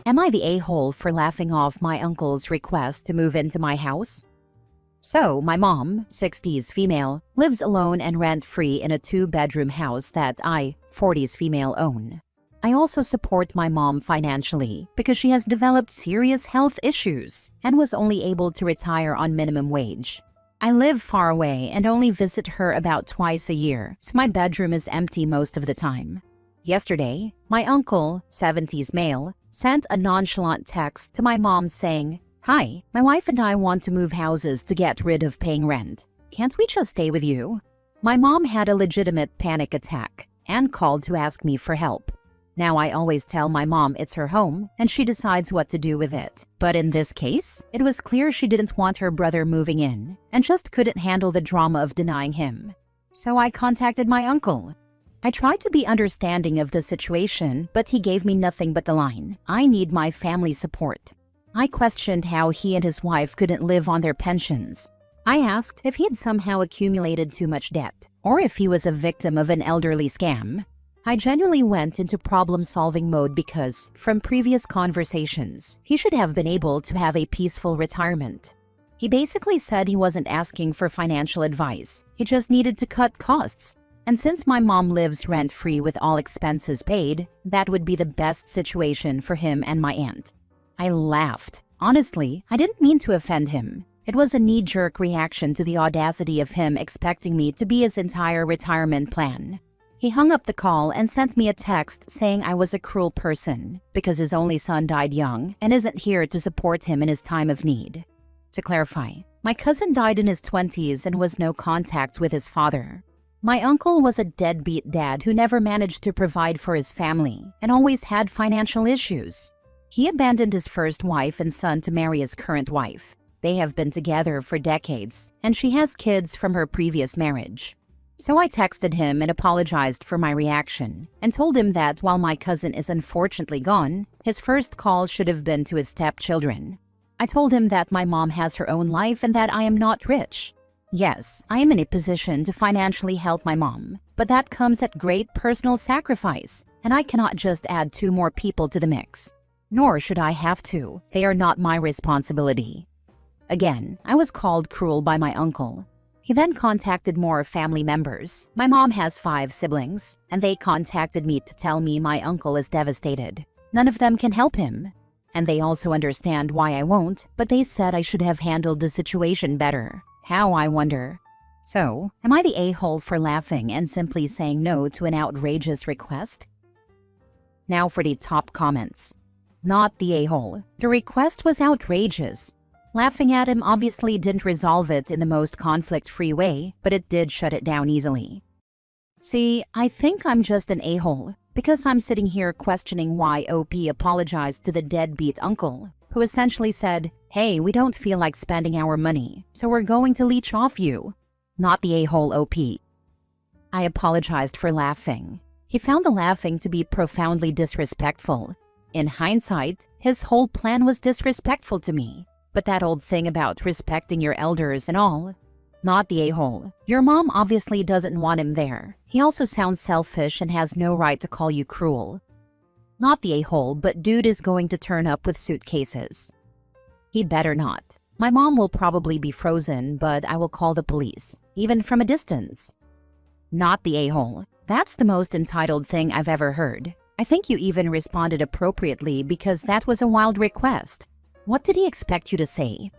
Am I the a-hole for laughing off my uncle's request to move into my house? So, my mom, 60s female, lives alone and rent-free in a 2-bedroom house that I, 40s female, own. I also support my mom financially because she has developed serious health issues and was only able to retire on minimum wage. I live far away and only visit her about twice a year, so my bedroom is empty most of the time. Yesterday, my uncle, 70s male, sent a nonchalant text to my mom saying, "Hi, my wife and I want to move houses to get rid of paying rent. Can't we just stay with you?" My mom had a legitimate panic attack and called to ask me for help. Now I always tell my mom it's her home and she decides what to do with it. But in this case, it was clear she didn't want her brother moving in and just couldn't handle the drama of denying him. So I contacted my uncle. I tried to be understanding of the situation, but he gave me nothing but the line, "I need my family support." I questioned how he and his wife couldn't live on their pensions. I asked if he had somehow accumulated too much debt, or if he was a victim of an elderly scam. I genuinely went into problem-solving mode because, from previous conversations, he should have been able to have a peaceful retirement. He basically said he wasn't asking for financial advice, he just needed to cut costs. And since my mom lives rent-free with all expenses paid, that would be the best situation for him and my aunt. I laughed. Honestly, I didn't mean to offend him. It was a knee-jerk reaction to the audacity of him expecting me to be his entire retirement plan. He hung up the call and sent me a text saying I was a cruel person because his only son died young and isn't here to support him in his time of need. To clarify, my cousin died in his 20s and was no contact with his father. My uncle was a deadbeat dad who never managed to provide for his family and always had financial issues. He abandoned his first wife and son to marry his current wife. They have been together for decades, and she has kids from her previous marriage. So I texted him and apologized for my reaction, and told him that while my cousin is unfortunately gone, his first call should have been to his stepchildren. I told him that my mom has her own life and that I am not rich. Yes, I am in a position to financially help my mom, but that comes at great personal sacrifice, and I cannot just add 2 more people to the mix. Nor should I have to. They are not my responsibility. Again, I was called cruel by my uncle. He then contacted more family members. My mom has 5 siblings, and they contacted me to tell me my uncle is devastated. None of them can help him. And they also understand why I won't, but they said I should have handled the situation better. How, I wonder? So, am I the a-hole for laughing and simply saying no to an outrageous request? Now for the top comments. Not the a-hole. The request was outrageous. Laughing at him obviously didn't resolve it in the most conflict-free way, but it did shut it down easily. See, I think I'm just an a-hole, because I'm sitting here questioning why OP apologized to the deadbeat uncle, who essentially said, "Hey, we don't feel like spending our money, so we're going to leech off you." Not the a-hole OP. I apologized for laughing. He found the laughing to be profoundly disrespectful. In hindsight, his whole plan was disrespectful to me. But that old thing about respecting your elders and all. Not the a-hole. Your mom obviously doesn't want him there. He also sounds selfish and has no right to call you cruel. Not the a-hole, but dude is going to turn up with suitcases. He better not. My mom will probably be frozen, but I will call the police, even from a distance. Not the a-hole. That's the most entitled thing I've ever heard. I think you even responded appropriately because that was a wild request. What did he expect you to say?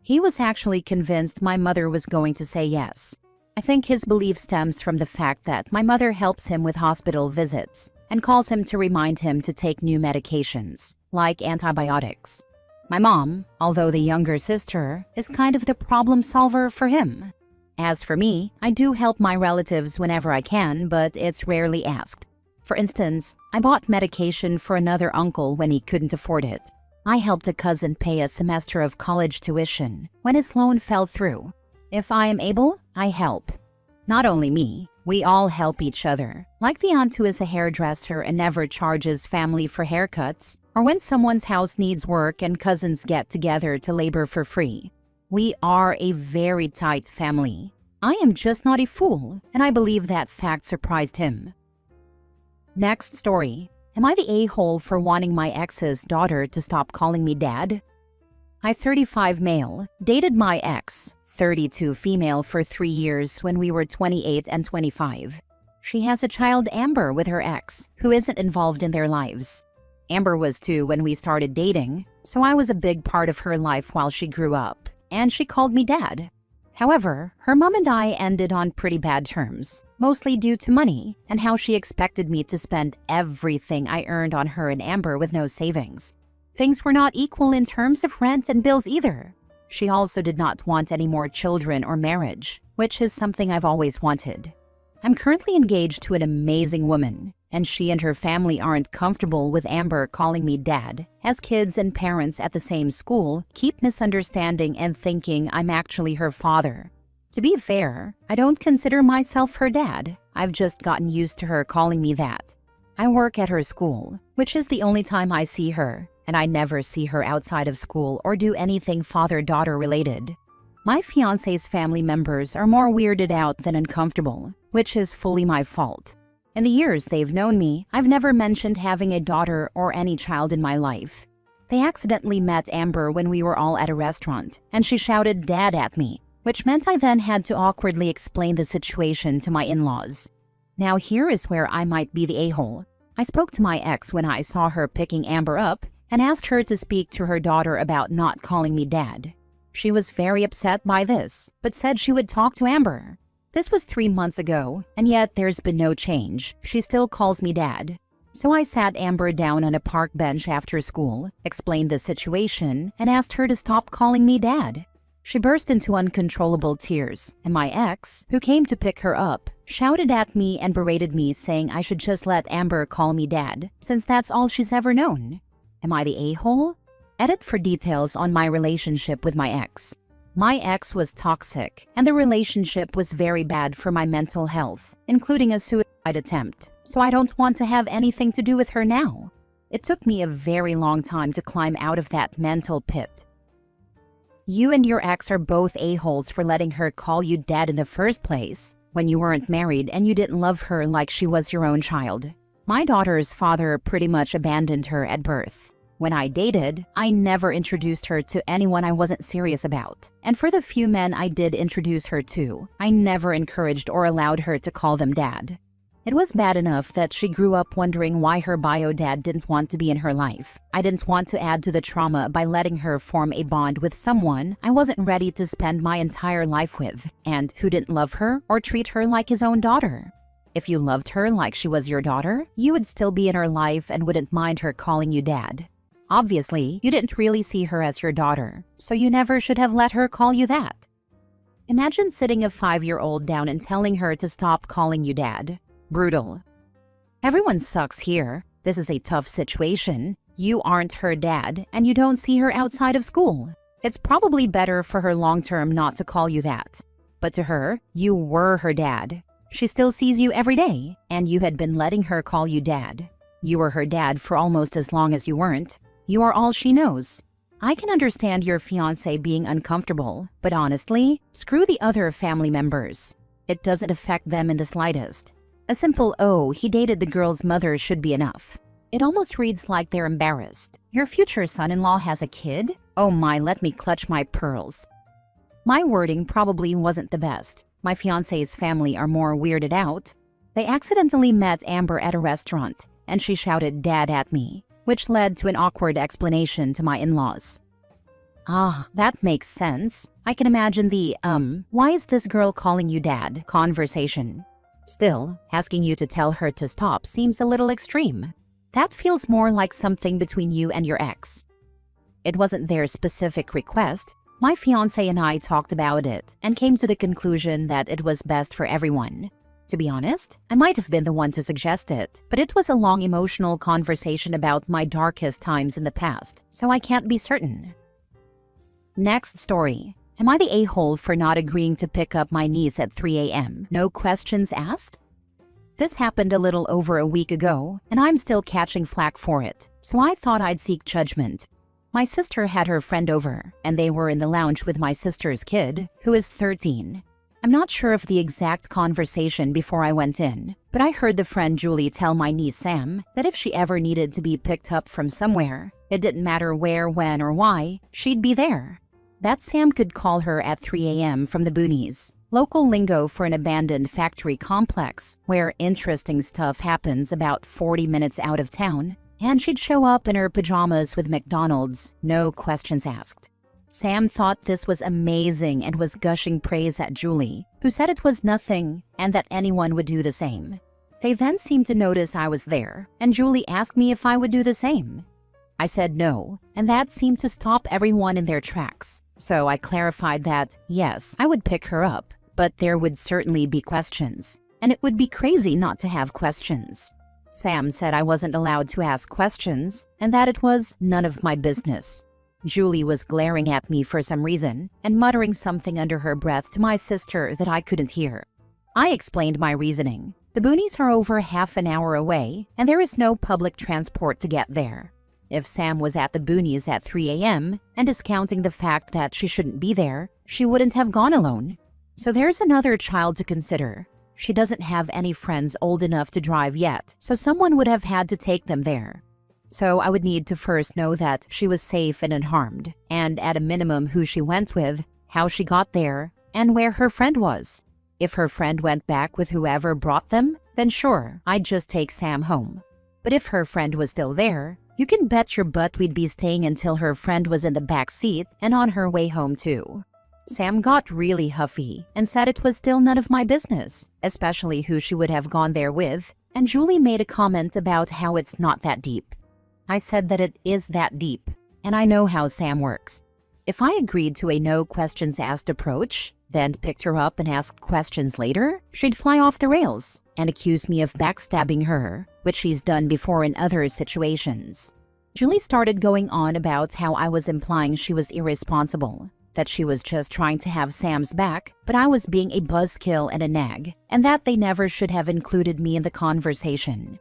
He was actually convinced my mother was going to say yes. I think his belief stems from the fact that my mother helps him with hospital visits and calls him to remind him to take new medications, like antibiotics. My mom, although the younger sister, is kind of the problem solver for him. As for me, I do help my relatives whenever I can, but it's rarely asked. For instance, I bought medication for another uncle when he couldn't afford it. I helped a cousin pay a semester of college tuition when his loan fell through. If I am able, I help. Not only me, we all help each other, like the aunt who is a hairdresser and never charges family for haircuts, or when someone's house needs work and cousins get together to labor for free. We are a very tight family. I am just not a fool, and I believe that fact surprised him. Next story. Am I the a-hole for wanting my ex's daughter to stop calling me dad? I, 35 male, dated my ex, 32 female for 3 years when we were 28 and 25. She has a child, Amber, with her ex, who isn't involved in their lives. Amber was 2 when we started dating, so I was a big part of her life while she grew up, and she called me dad. However, her mom and I ended on pretty bad terms, mostly due to money and how she expected me to spend everything I earned on her and Amber with no savings. Things were not equal in terms of rent and bills either. She also did not want any more children or marriage, which is something I've always wanted. I'm currently engaged to an amazing woman, and she and her family aren't comfortable with Amber calling me dad, as kids and parents at the same school keep misunderstanding and thinking I'm actually her father. To be fair, I don't consider myself her dad. I've just gotten used to her calling me that. I work at her school, which is the only time I see her, and I never see her outside of school or do anything father-daughter related. My fiancé's family members are more weirded out than uncomfortable, which is fully my fault. In the years they've known me, I've never mentioned having a daughter or any child in my life. They accidentally met Amber when we were all at a restaurant, and she shouted "Dad" at me, which meant I then had to awkwardly explain the situation to my in-laws. Now here is where I might be the a-hole. I spoke to my ex when I saw her picking Amber up and asked her to speak to her daughter about not calling me dad. She was very upset by this, but said she would talk to Amber. This was 3 months ago, and yet there's been no change. She still calls me dad. So I sat Amber down on a park bench after school, explained the situation, and asked her to stop calling me dad. She burst into uncontrollable tears, and my ex, who came to pick her up, shouted at me and berated me, saying I should just let Amber call me dad, since that's all she's ever known. Am I the a-hole? Edit for details on my relationship with my ex. My ex was toxic, and the relationship was very bad for my mental health, including a suicide attempt, so I don't want to have anything to do with her now. It took me a very long time to climb out of that mental pit. You and your ex are both a-holes for letting her call you dad in the first place, when you weren't married and you didn't love her like she was your own child. My daughter's father pretty much abandoned her at birth. When I dated, I never introduced her to anyone I wasn't serious about. And for the few men I did introduce her to, I never encouraged or allowed her to call them dad. It was bad enough that she grew up wondering why her bio dad didn't want to be in her life. I didn't want to add to the trauma by letting her form a bond with someone I wasn't ready to spend my entire life with, and who didn't love her or treat her like his own daughter. If you loved her like she was your daughter, you would still be in her life and wouldn't mind her calling you dad. Obviously, you didn't really see her as your daughter, so you never should have let her call you that. Imagine sitting a 5-year-old down and telling her to stop calling you dad. Brutal. Everyone sucks here. This is a tough situation. You aren't her dad, and you don't see her outside of school. It's probably better for her long-term not to call you that. But to her, you were her dad. She still sees you every day, and you had been letting her call you dad. You were her dad for almost as long as you weren't. You are all she knows. I can understand your fiancé being uncomfortable, but honestly, screw the other family members. It doesn't affect them in the slightest. A simple "oh, he dated the girl's mother" should be enough. It almost reads like they're embarrassed. Your future son-in-law has a kid? Oh my, let me clutch my pearls. My wording probably wasn't the best. My fiancé's family are more weirded out. They accidentally met Amber at a restaurant, and she shouted "dad" at me, which led to an awkward explanation to my in-laws. Ah, that makes sense. I can imagine the, "why is this girl calling you dad?" conversation. Still, asking you to tell her to stop seems a little extreme. That feels more like something between you and your ex. It wasn't their specific request. My fiancé and I talked about it and came to the conclusion that it was best for everyone. To be honest, I might have been the one to suggest it, but it was a long emotional conversation about my darkest times in the past, so I can't be certain. Next story. Am I the a-hole for not agreeing to pick up my niece at 3 a.m.? No questions asked? This happened a little over a week ago, and I'm still catching flack for it, so I thought I'd seek judgment. My sister had her friend over, and they were in the lounge with my sister's kid, who is 13. I'm not sure of the exact conversation before I went in, but I heard the friend Julie tell my niece Sam that if she ever needed to be picked up from somewhere, it didn't matter where, when, or why, she'd be there. That Sam could call her at 3 a.m. from the boonies, local lingo for an abandoned factory complex where interesting stuff happens about 40 minutes out of town, and she'd show up in her pajamas with McDonald's, no questions asked. Sam thought this was amazing and was gushing praise at Julie, who said it was nothing and that anyone would do the same. They then seemed to notice I was there, and Julie asked me if I would do the same. I said no, and that seemed to stop everyone in their tracks. So I clarified that, yes, I would pick her up, but there would certainly be questions, and it would be crazy not to have questions. Sam said I wasn't allowed to ask questions, and that it was none of my business. Julie was glaring at me for some reason and muttering something under her breath to my sister that I couldn't hear. I explained my reasoning. The boonies are over half an hour away, and there is no public transport to get there. If Sam was at the boonies at 3 a.m. and discounting the fact that she shouldn't be there, she wouldn't have gone alone. So there's another child to consider. She doesn't have any friends old enough to drive yet, so someone would have had to take them there. So I would need to first know that she was safe and unharmed, and at a minimum who she went with, how she got there, and where her friend was. If her friend went back with whoever brought them, then sure, I'd just take Sam home. But if her friend was still there, you can bet your butt we'd be staying until her friend was in the back seat and on her way home too. Sam got really huffy and said it was still none of my business, especially who she would have gone there with, and Julie made a comment about how it's not that deep. I said that it is that deep, and I know how Sam works. If I agreed to a no questions asked approach, then picked her up and asked questions later, she'd fly off the rails and accuse me of backstabbing her, which she's done before in other situations. Julie started going on about how I was implying she was irresponsible, that she was just trying to have Sam's back, but I was being a buzzkill and a nag, and that they never should have included me in the conversation.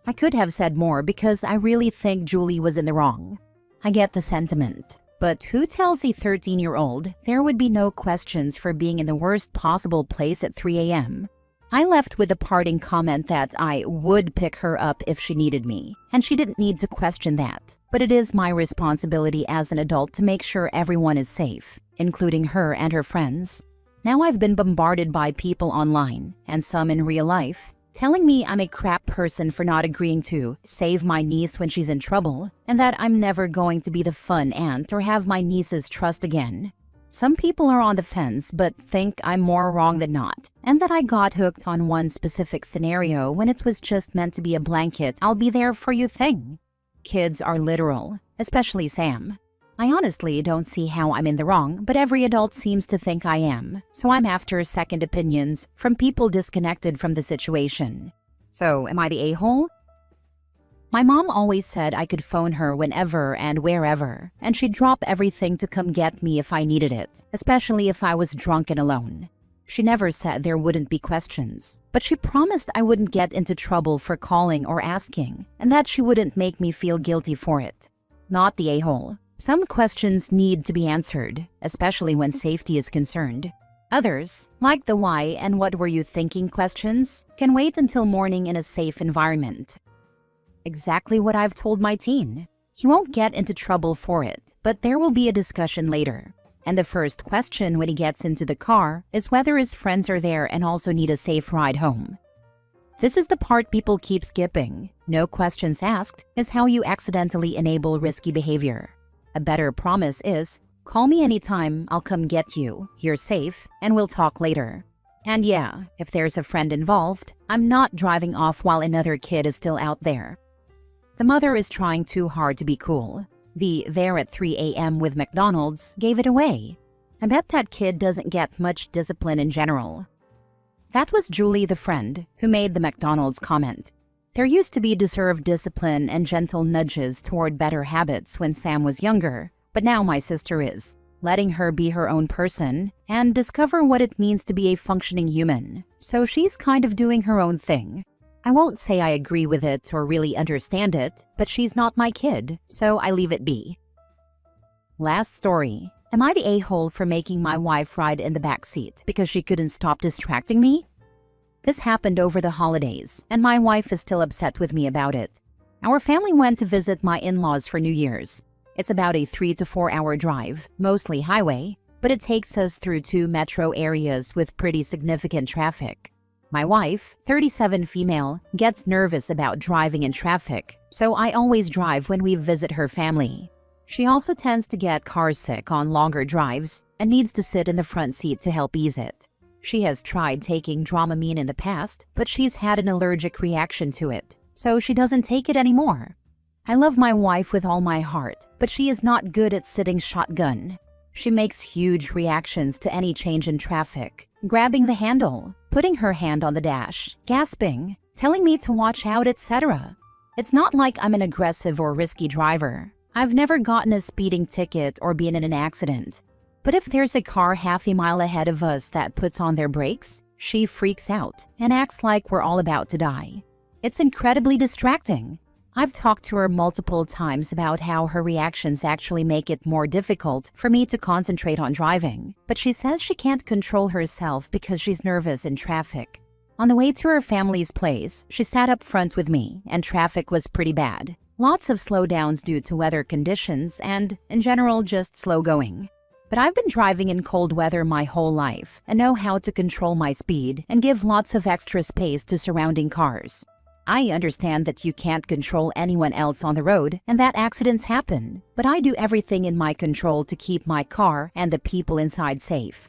I could have said more because I really think Julie was in the wrong. I get the sentiment, but who tells a 13-year-old there would be no questions for being in the worst possible place at 3 a.m.? I left with a parting comment that I would pick her up if she needed me, and she didn't need to question that. But it is my responsibility as an adult to make sure everyone is safe, including her and her friends. Now I've been bombarded by people online, and some in real life, telling me I'm a crap person for not agreeing to save my niece when she's in trouble, and that I'm never going to be the fun aunt or have my niece's trust again. Some people are on the fence but think I'm more wrong than not, and that I got hooked on one specific scenario when it was just meant to be a blanket I'll be there for you thing. Kids are literal, especially Sam. I honestly don't see how I'm in the wrong, but every adult seems to think I am, so I'm after second opinions from people disconnected from the situation. So, am I the a-hole? My mom always said I could phone her whenever and wherever, and she'd drop everything to come get me if I needed it, especially if I was drunk and alone. She never said there wouldn't be questions, but she promised I wouldn't get into trouble for calling or asking, and that she wouldn't make me feel guilty for it. Not the a-hole. Some questions need to be answered, especially when safety is concerned. Others, like the why and what were you thinking questions, can wait until morning in a safe environment. Exactly what I've told my teen. He won't get into trouble for it, but there will be a discussion later. And the first question when he gets into the car is whether his friends are there and also need a safe ride home. This is the part people keep skipping. No questions asked is how you accidentally enable risky behavior. A better promise is, call me anytime, I'll come get you, you're safe, and we'll talk later. And yeah, if there's a friend involved, I'm not driving off while another kid is still out there. The mother is trying too hard to be cool. The there at 3 a.m. with McDonald's gave it away. I bet that kid doesn't get much discipline in general. That was Julie, the friend, who made the McDonald's comment. There used to be deserved discipline and gentle nudges toward better habits when Sam was younger, but now my sister is, letting her be her own person and discover what it means to be a functioning human. So she's kind of doing her own thing. I won't say I agree with it or really understand it, but she's not my kid, so I leave it be. Last story. Am I the a-hole for making my wife ride in the back seat because she couldn't stop distracting me? This happened over the holidays, and my wife is still upset with me about it. Our family went to visit my in-laws for New Year's. It's about a 3 to 4 hour drive, mostly highway, but it takes us through 2 metro areas with pretty significant traffic. My wife, 37 female, gets nervous about driving in traffic, so I always drive when we visit her family. She also tends to get car sick on longer drives and needs to sit in the front seat to help ease it. She has tried taking Dramamine in the past, but she's had an allergic reaction to it, so she doesn't take it anymore. I love my wife with all my heart, but she is not good at sitting shotgun. She makes huge reactions to any change in traffic, grabbing the handle, putting her hand on the dash, gasping, telling me to watch out, etc. It's not like I'm an aggressive or risky driver. I've never gotten a speeding ticket or been in an accident. But if there's a car half a mile ahead of us that puts on their brakes, she freaks out and acts like we're all about to die. It's incredibly distracting. I've talked to her multiple times about how her reactions actually make it more difficult for me to concentrate on driving, but she says she can't control herself because she's nervous in traffic. On the way to her family's place, she sat up front with me, and traffic was pretty bad. Lots of slowdowns due to weather conditions and, in general, just slow going. But I've been driving in cold weather my whole life and know how to control my speed and give lots of extra space to surrounding cars. I understand that you can't control anyone else on the road and that accidents happen, but I do everything in my control to keep my car and the people inside safe.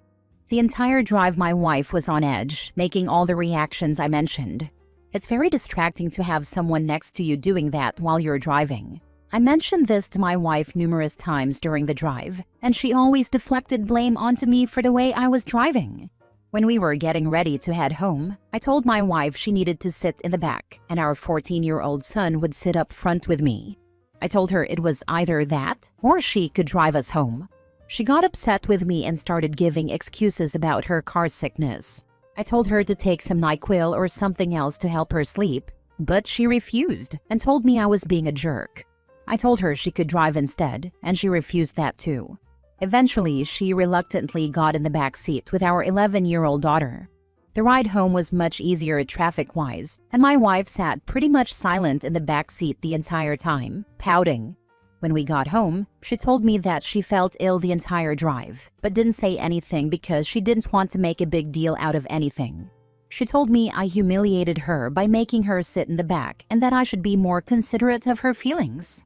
The entire drive my wife was on edge, making all the reactions I mentioned. It's very distracting to have someone next to you doing that while you're driving. I mentioned this to my wife numerous times during the drive, and she always deflected blame onto me for the way I was driving. When we were getting ready to head home, I told my wife she needed to sit in the back, and our 14-year-old son would sit up front with me. I told her it was either that, or she could drive us home. She got upset with me and started giving excuses about her car sickness. I told her to take some NyQuil or something else to help her sleep, but she refused and told me I was being a jerk. I told her she could drive instead, and she refused that too. Eventually, she reluctantly got in the back seat with our 11-year-old daughter. The ride home was much easier traffic-wise, and my wife sat pretty much silent in the back seat the entire time, pouting. When we got home, she told me that she felt ill the entire drive, but didn't say anything because she didn't want to make a big deal out of anything. She told me I humiliated her by making her sit in the back and that I should be more considerate of her feelings.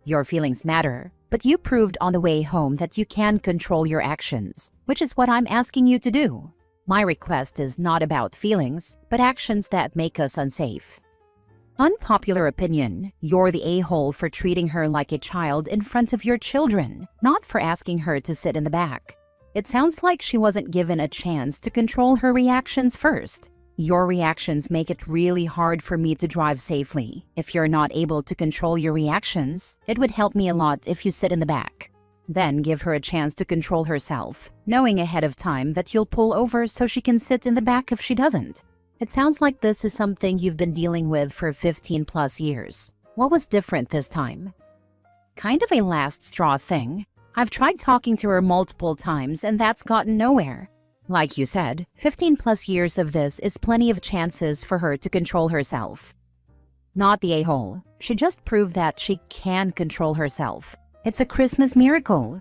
Your feelings matter, but you proved on the way home that you can control your actions, which is what I'm asking you to do. My request is not about feelings, but actions that make us unsafe. Unpopular opinion, you're the a-hole for treating her like a child in front of your children, not for asking her to sit in the back. It sounds like she wasn't given a chance to control her reactions first. Your reactions make it really hard for me to drive safely. If you're not able to control your reactions, it would help me a lot if you sit in the back. Then give her a chance to control herself, knowing ahead of time that you'll pull over so she can sit in the back if she doesn't. It sounds like this is something you've been dealing with for 15+ years. What was different this time? Kind of a last straw thing. I've tried talking to her multiple times and that's gotten nowhere. Like you said, 15+ years of this is plenty of chances for her to control herself. Not the a-hole. She just proved that she can control herself. It's a Christmas miracle.